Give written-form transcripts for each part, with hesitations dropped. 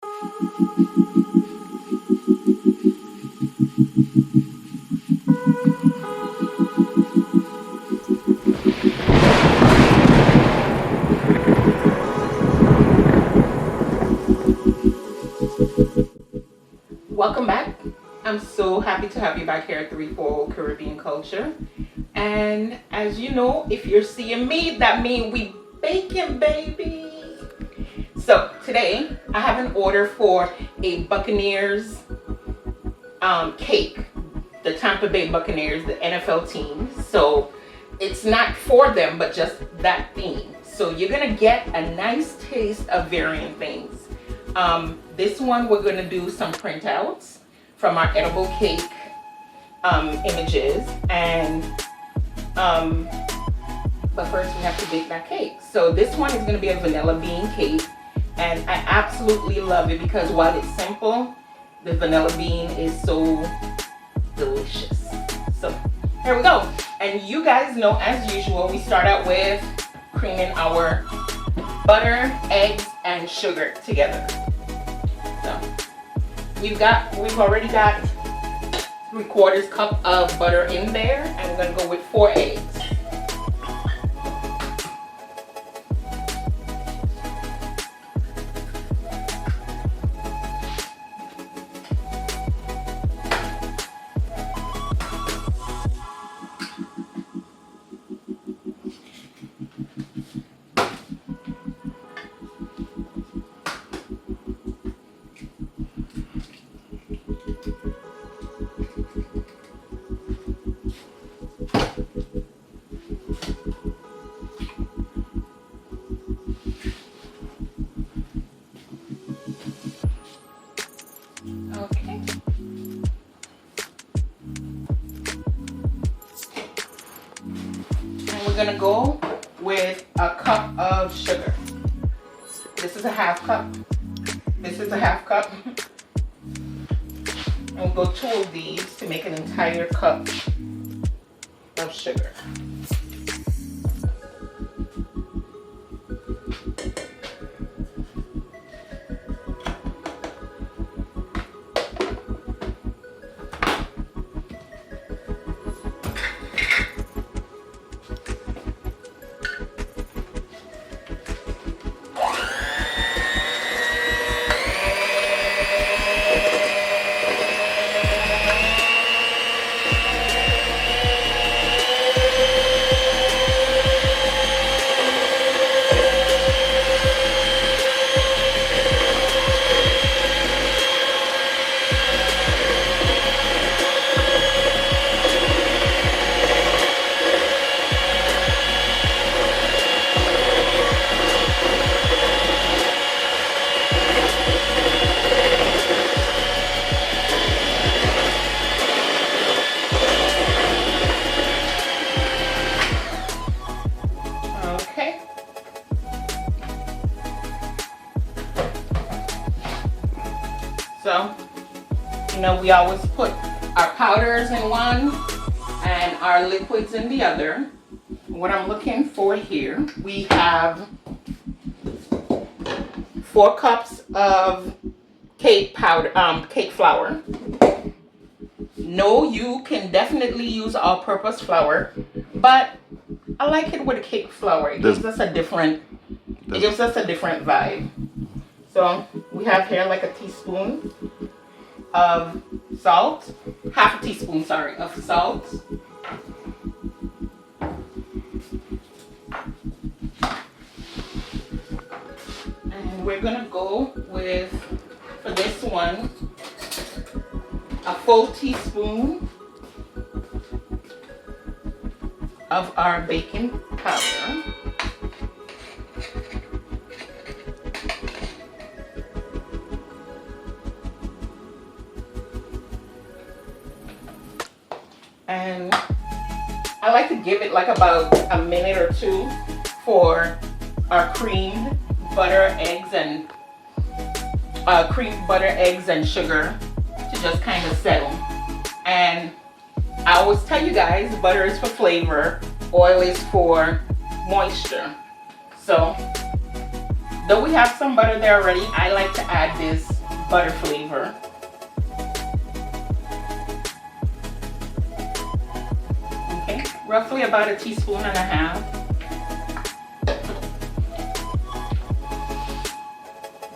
Welcome back. I'm so happy to have you back here at 340 Caribbean Culture. And as you know, if you're seeing me, that means we baking, baby. So today I have an order for a Buccaneers cake. The Tampa Bay Buccaneers, the NFL team. So it's not for them, but just that theme. So you're gonna get a nice taste of varying things. This one we're gonna do some printouts from our edible cake images, and but first we have to bake that cake. So this one is gonna be a vanilla bean cake, and I absolutely love it because while it's simple, the vanilla bean is so delicious. So here we go. And you guys know, as usual, we start out with creaming our butter, eggs, and sugar together. So we've already got 3/4 cup of butter in there, and we're gonna go with 4 eggs. Okay. And we're gonna go with a cup of sugar. This is a half cup. This is a half cup. And we'll go 2 of these to make an entire cup of sugar. So, you know, we always put our powders in one and our liquids in the other. What I'm looking for here, we have 4 cups of cake powder, cake flour. No, you can definitely use all-purpose flour, but I like it with a cake flour. It gives us a different vibe. So we have here like a teaspoon of salt, half a teaspoon, sorry, of salt. And we're gonna go with, for this one, a full teaspoon of our baking powder. And I like to give it like about a minute or 2 for our creamed butter, eggs, and sugar to just kind of settle. And I always tell you guys, butter is for flavor, oil is for moisture. So Though we have some butter there already, I like to add this butter flavor. Okay, roughly about 1.5 teaspoons.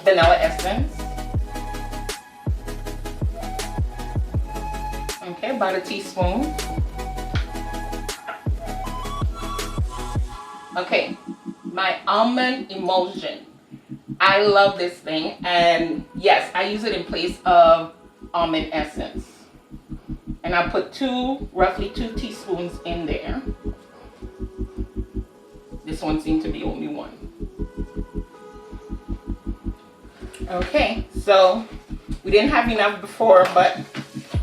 Vanilla essence. Okay, about 1 teaspoon. Okay, my almond emulsion. I love this thing, and yes, I use it in place of almond essence. And I put roughly 2 teaspoons in there. This one seemed to be only 1. Okay, so we didn't have enough before, but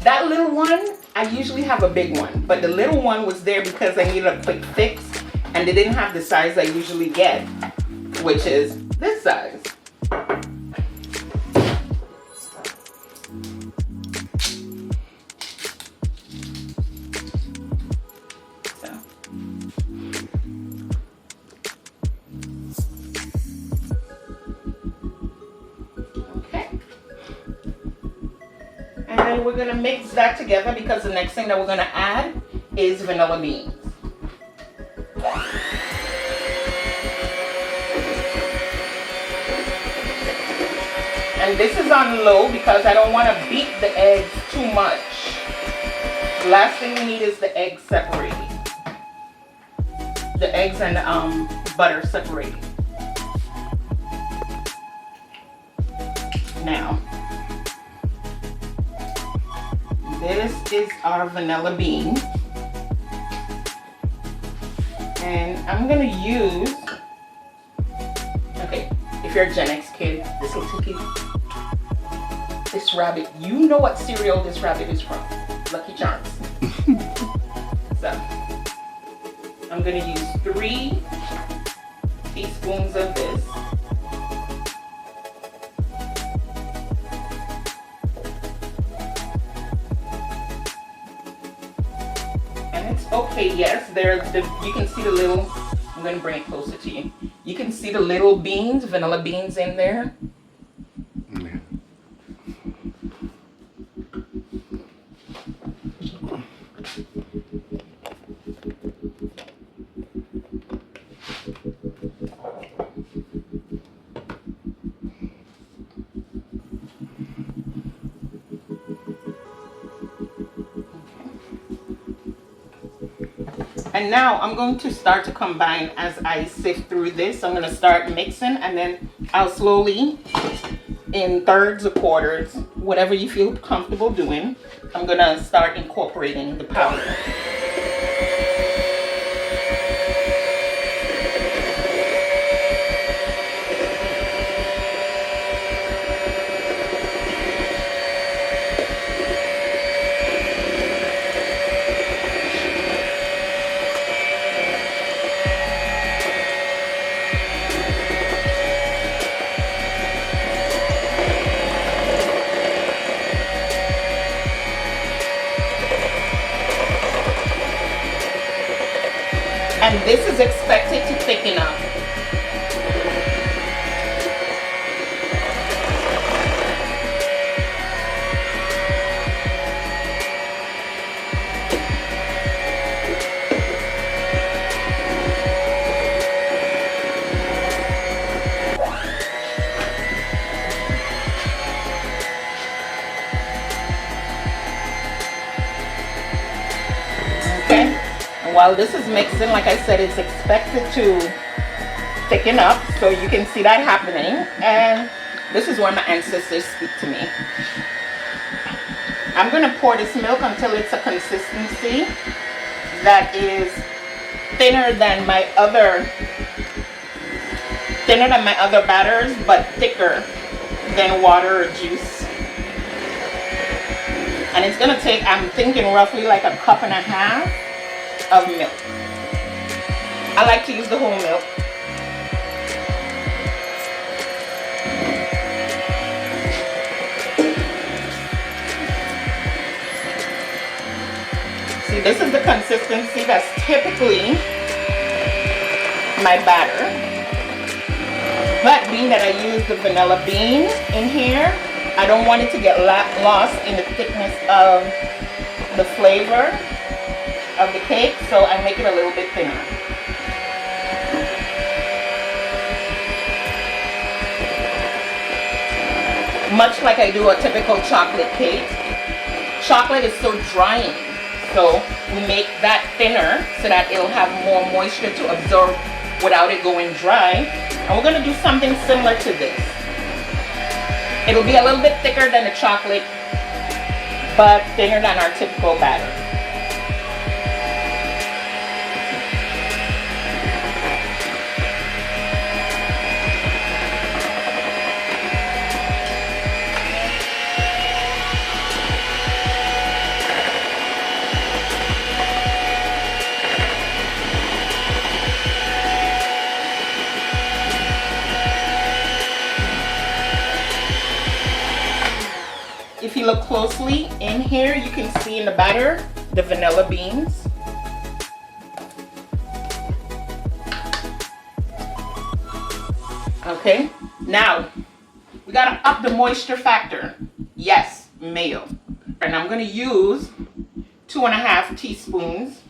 that little one, I usually have a big one, but the little one was there because I needed a quick fix, and they didn't have the size I usually get, which is this size. And we're going to mix that together because the next thing that we're going to add is vanilla beans. And this is on low because I don't want to beat the eggs too much. The last thing we need is the eggs separating. The eggs and butter separating. Now, this is our vanilla bean, and I'm gonna use, okay, if you're a Gen X kid, this will take you, this rabbit, you know what cereal this rabbit is from, Lucky Charms. So, I'm gonna use 3 teaspoons of this. Okay, yes, you can see the little, I'm going to bring it closer to you. You can see the little beans, vanilla beans in there. Yeah. And now I'm going to start to combine as I sift through this. I'm going to start mixing, and then I'll slowly, in thirds or quarters, whatever you feel comfortable doing, I'm going to start incorporating the powder. And this is expected to thicken up. While this is mixing, like I said, it's expected to thicken up, so you can see that happening. And this is where my ancestors speak to me. I'm going to pour this milk until it's a consistency that is thinner than my other batters, but thicker than water or juice. And it's going to take, I'm thinking, roughly like 1.5 cups of milk. I like to use the whole milk. See, this is the consistency that's typically my batter. But being that I use the vanilla bean in here, I don't want it to get lost in the thickness of the flavor of the cake, so I make it a little bit thinner. Much like I do a typical chocolate cake, chocolate is so drying, so we make that thinner so that it'll have more moisture to absorb without it going dry. And we're going to do something similar to this. It'll be a little bit thicker than the chocolate, but thinner than our typical batter. If you look closely in here, you can see in the batter the vanilla beans. Okay, now we gotta up the moisture factor. Yes, mayo. And I'm gonna use 2.5 teaspoons.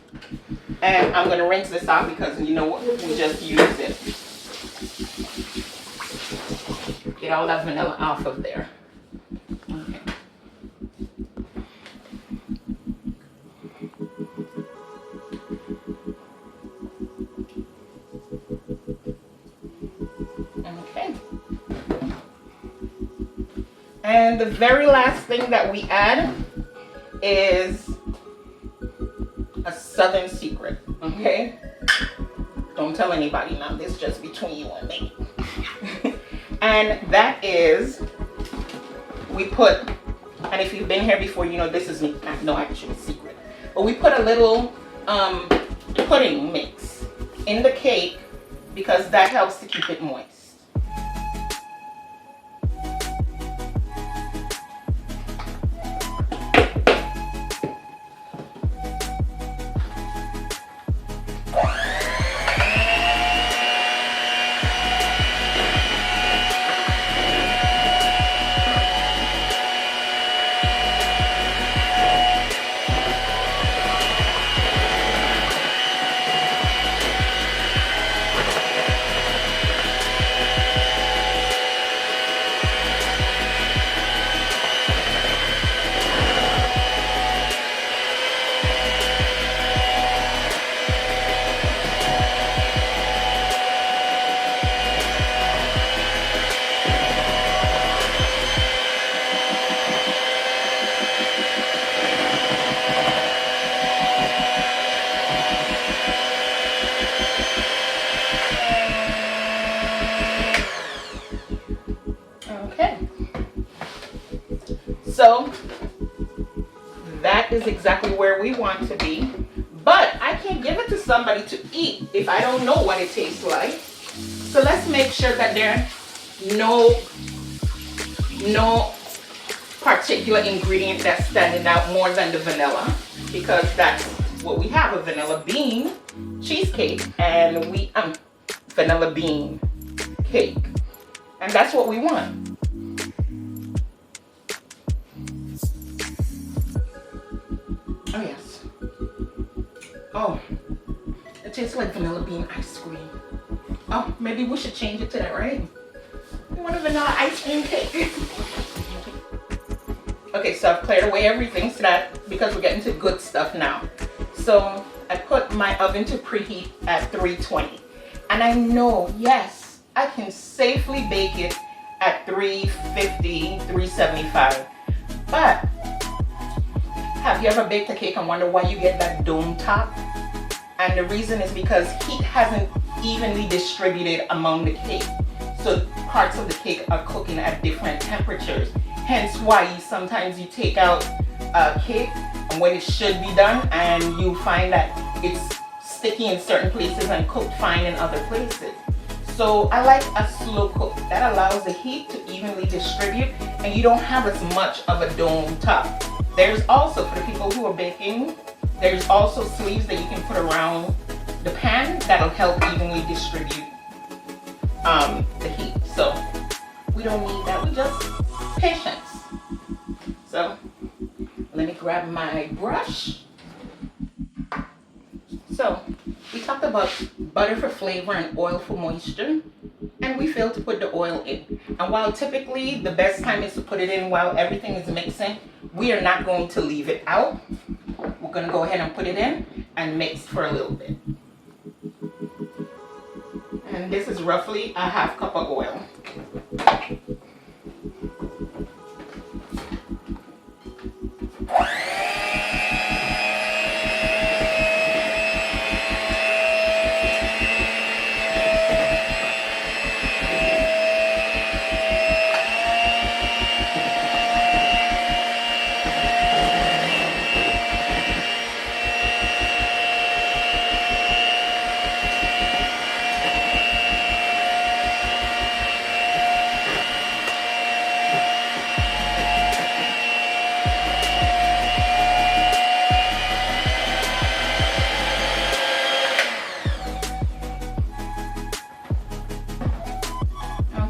And I'm gonna rinse this out because you know what, we just used it. Get all that vanilla off of there. Okay. Okay. And the very last thing that we add is a Southern secret, okay? Don't tell anybody now, this is just between you and me. And that is, we put, and if you've been here before, you know this is no actual secret, but we put a little pudding mix in the cake because that helps to keep it moist. So that is exactly where we want to be. But I can't give it to somebody to eat if I don't know what it tastes like. So let's make sure that there's no particular ingredient that's standing out more than the vanilla, because that's what we have, a vanilla bean cheesecake and vanilla bean cake. And that's what we want. Oh yes. Oh, it tastes like vanilla bean ice cream. Oh, maybe we should change it to that, right? We want a vanilla ice cream cake. Okay, so I've cleared away everything so that, because we're getting to good stuff now. So I put my oven to preheat at 320. And I know, yes, I can safely bake it at 350, 375. But have you ever baked a cake and wonder why you get that dome top? And the reason is because heat hasn't evenly distributed among the cake. So parts of the cake are cooking at different temperatures. Hence why sometimes you take out a cake and when it should be done and you find that it's sticky in certain places and cooked fine in other places. So I like a slow cook. That allows the heat to evenly distribute and you don't have as much of a dome top. There's also, for the people who are baking, there's also sleeves that you can put around the pan that'll help evenly distribute the heat. So we don't need that. We just patience. So let me grab my brush. So we talked about butter for flavor and oil for moisture, and we failed to put the oil in. And while typically the best time is to put it in while everything is mixing, we are not going to leave it out. We're going to go ahead and put it in and mix for a little bit. And this is roughly a half cup of oil.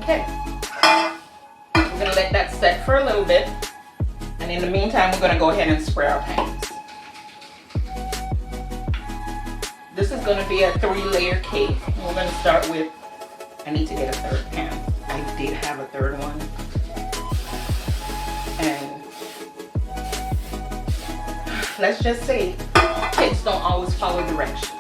Okay, we're going to let that set for a little bit, and in the meantime we're going to go ahead and spray our pans. This is going to be a 3-layer cake. We're going to start with, I need to get a third pan. I did have a third one, and let's just say kids don't always follow directions.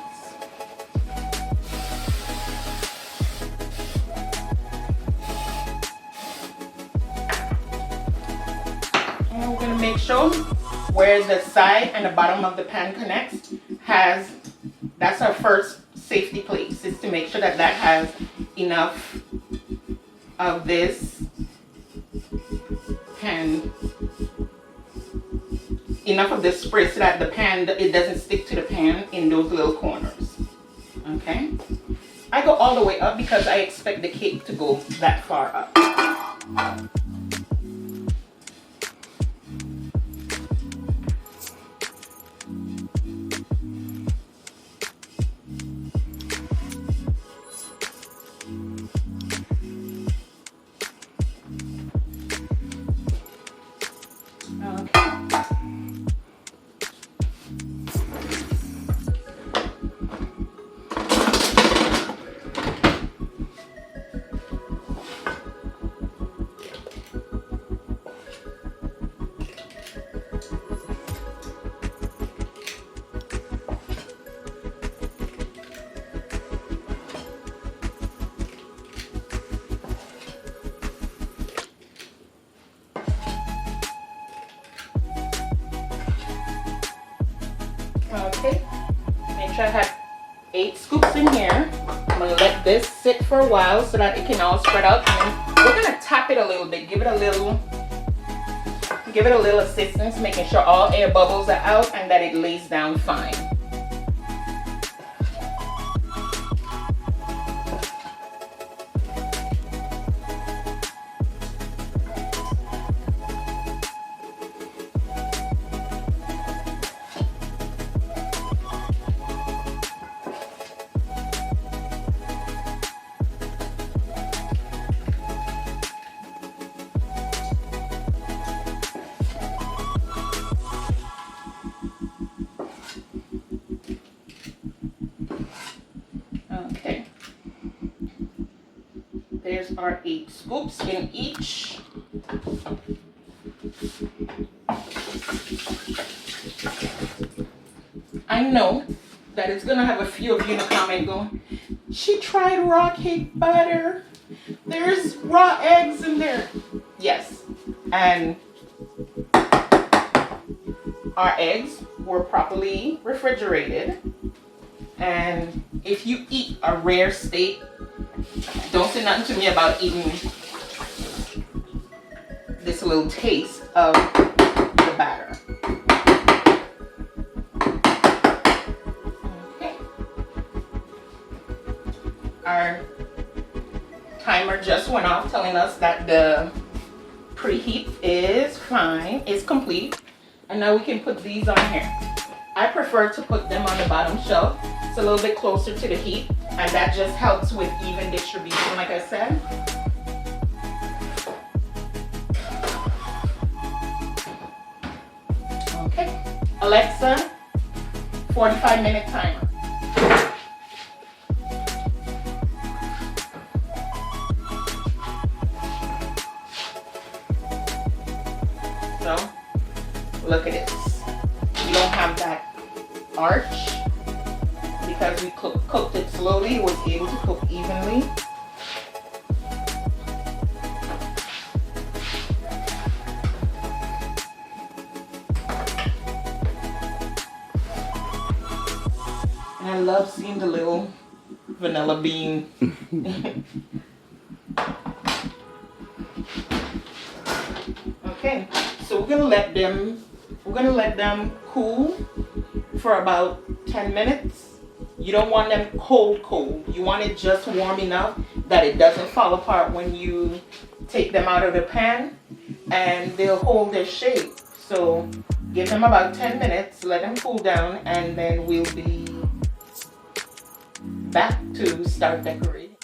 And we're going to make sure where the side and the bottom of the pan connects has, that's our first safety place, is to make sure that that has enough of this pan, enough of this spray so that the pan, it doesn't stick to the pan in those little corners. Okay, I go all the way up because I expect the cake to go that far up. Okay, make sure I have 8 scoops in here. I'm gonna let this sit for a while so that it can all spread out, and then we're gonna tap it a little bit, give it a little assistance, making sure all air bubbles are out and that it lays down fine. Okay, there's our 8 scoops in each. I know that it's gonna have a few of you in the comment going, she tried raw cake batter, there's raw eggs in there. Yes, and our eggs were properly refrigerated. And if you eat a rare steak, don't say nothing to me about eating this little taste of the batter. Okay. Our timer just went off telling us that the preheat is fine, is complete. And now we can put these on here. I prefer to put them on the bottom shelf. It's a little bit closer to the heat, and that just helps with even distribution, like I said. Alexa, 45-minute timer. So, look at this. You don't have that arch because we cooked it slowly. It was able to cook evenly. And I love seeing the little vanilla bean. Okay, so we're gonna let them cool for about 10 minutes. You don't want them cold. You want it just warm enough that it doesn't fall apart when you take them out of the pan, and they'll hold their shape. So give them about 10 minutes, let them cool down, and then we'll be back to start decorating.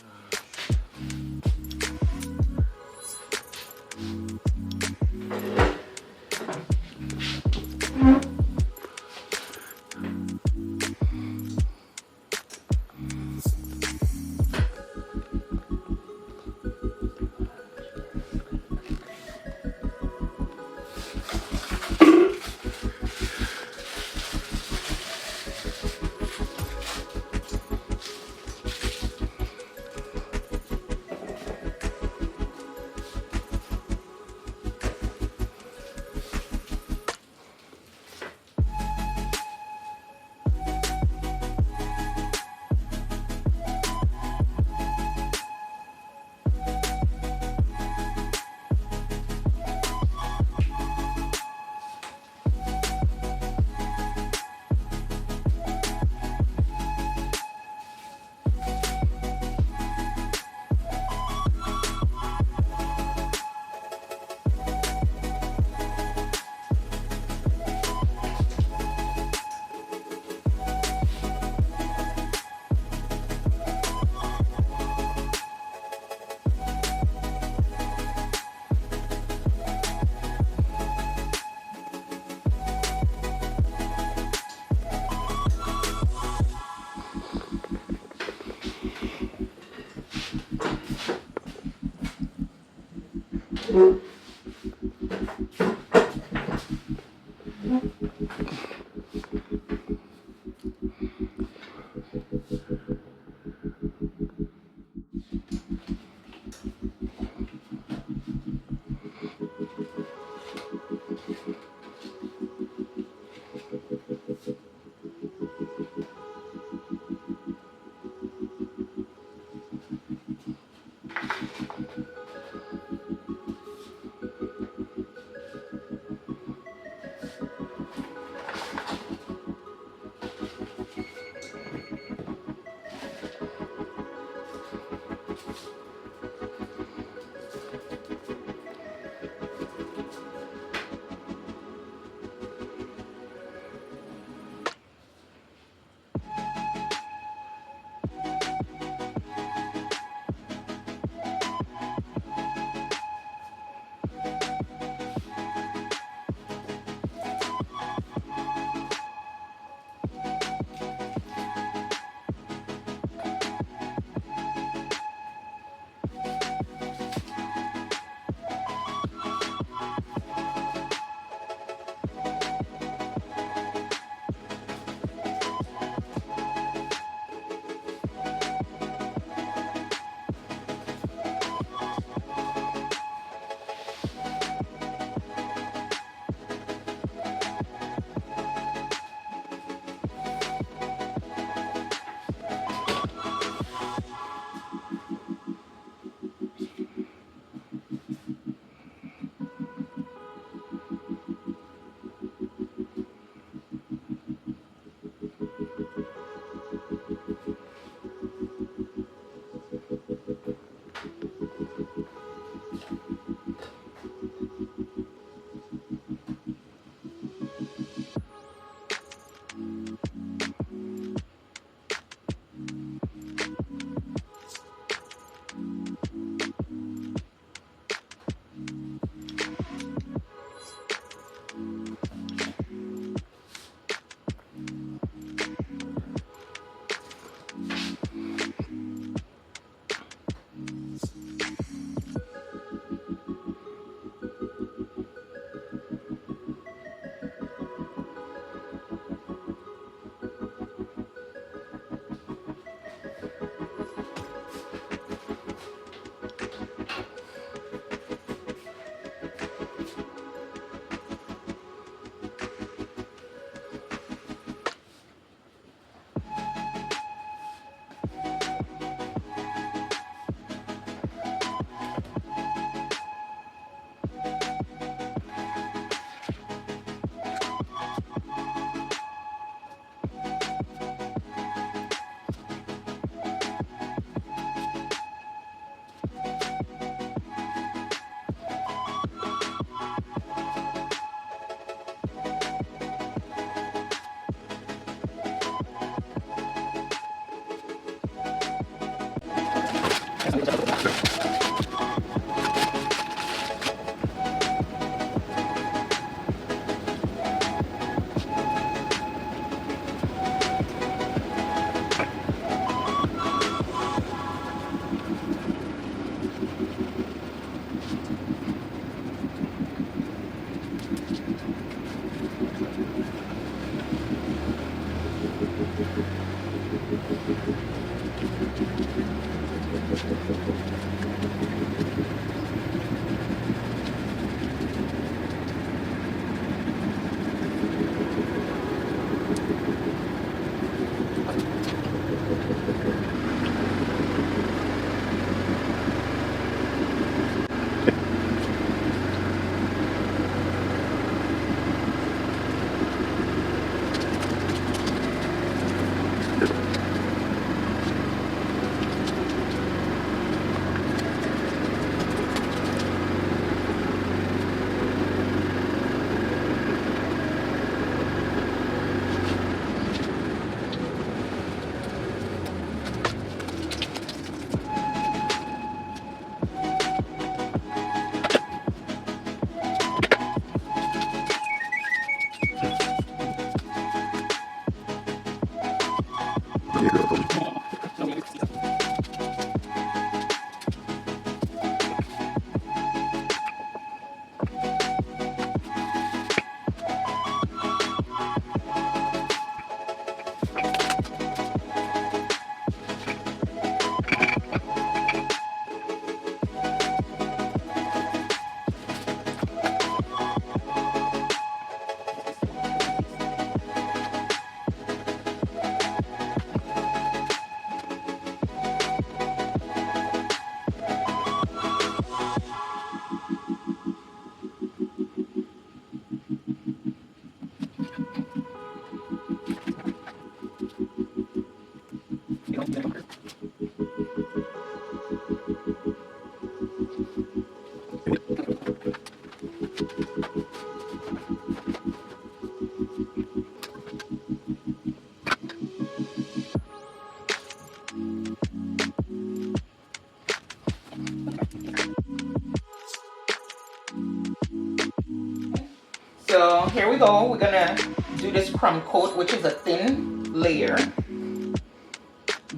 So here we go. We're gonna do this crumb coat, which is a thin layer,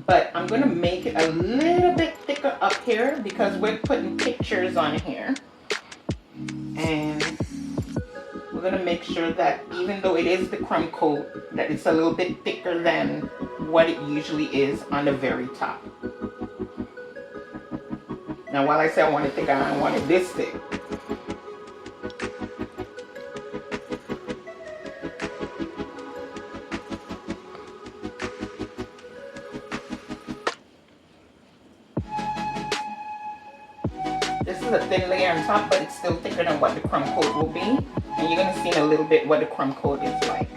but I'm gonna make it a little bit thicker up here because we're putting pictures on here, and we're gonna make sure that even though it is the crumb coat, that it's a little bit thicker than what it usually is on the very top. Now, while I say I want it thicker, I want it this thick. This is a thin layer on top, but it's still thicker than what the crumb coat will be. And you're gonna see in a little bit what the crumb coat is like.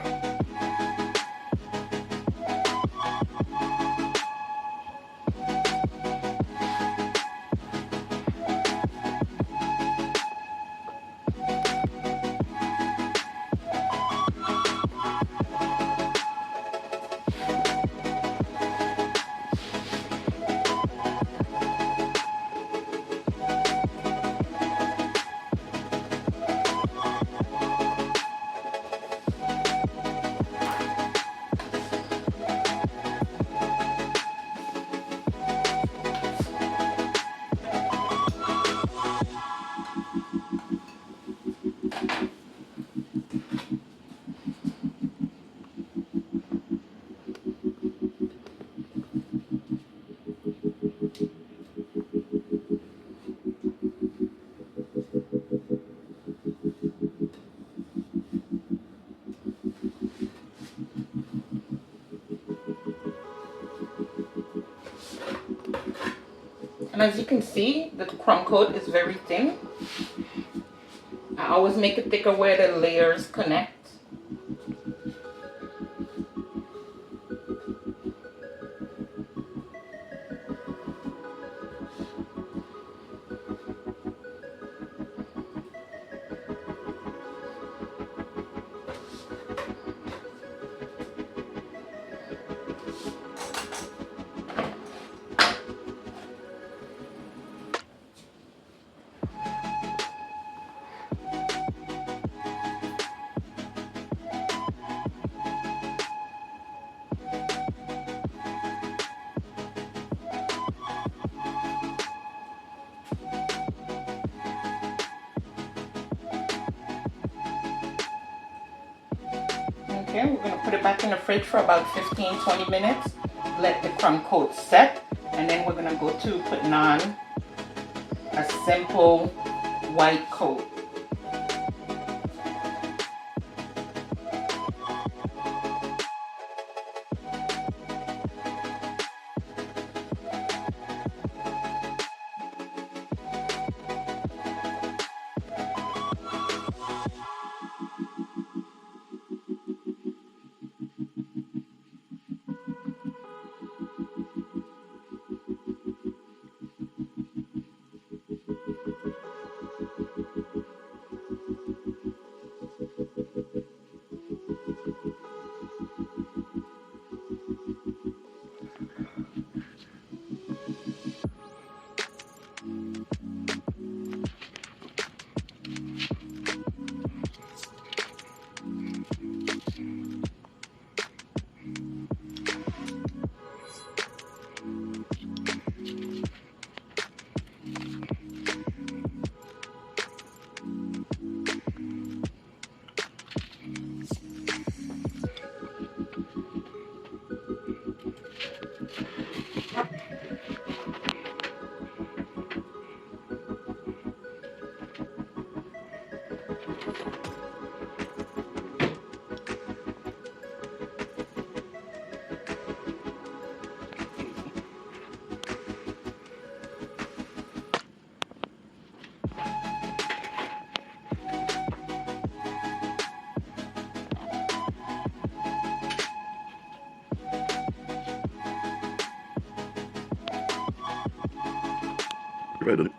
And as you can see, the crumb coat is very thin. I always make it thicker where the layers connect. Okay, we're going to put it back in the fridge for about 15-20 minutes. Let the crumb coat set, and then we're going to go to putting on a simple white coat. Ready.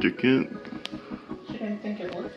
chicken. She didn't think it would.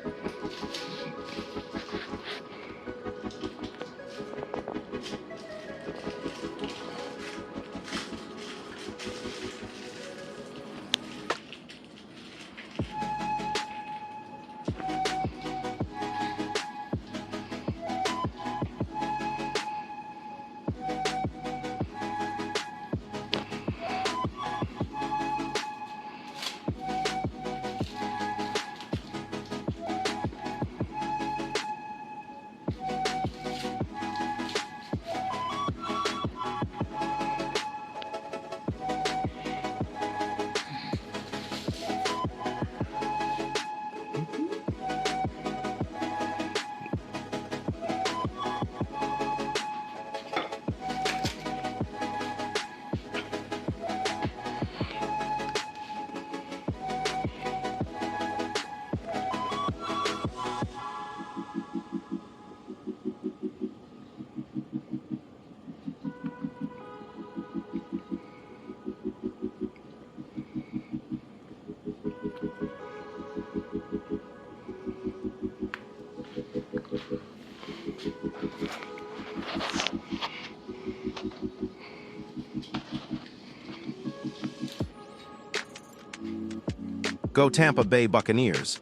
Go Tampa Bay Buccaneers.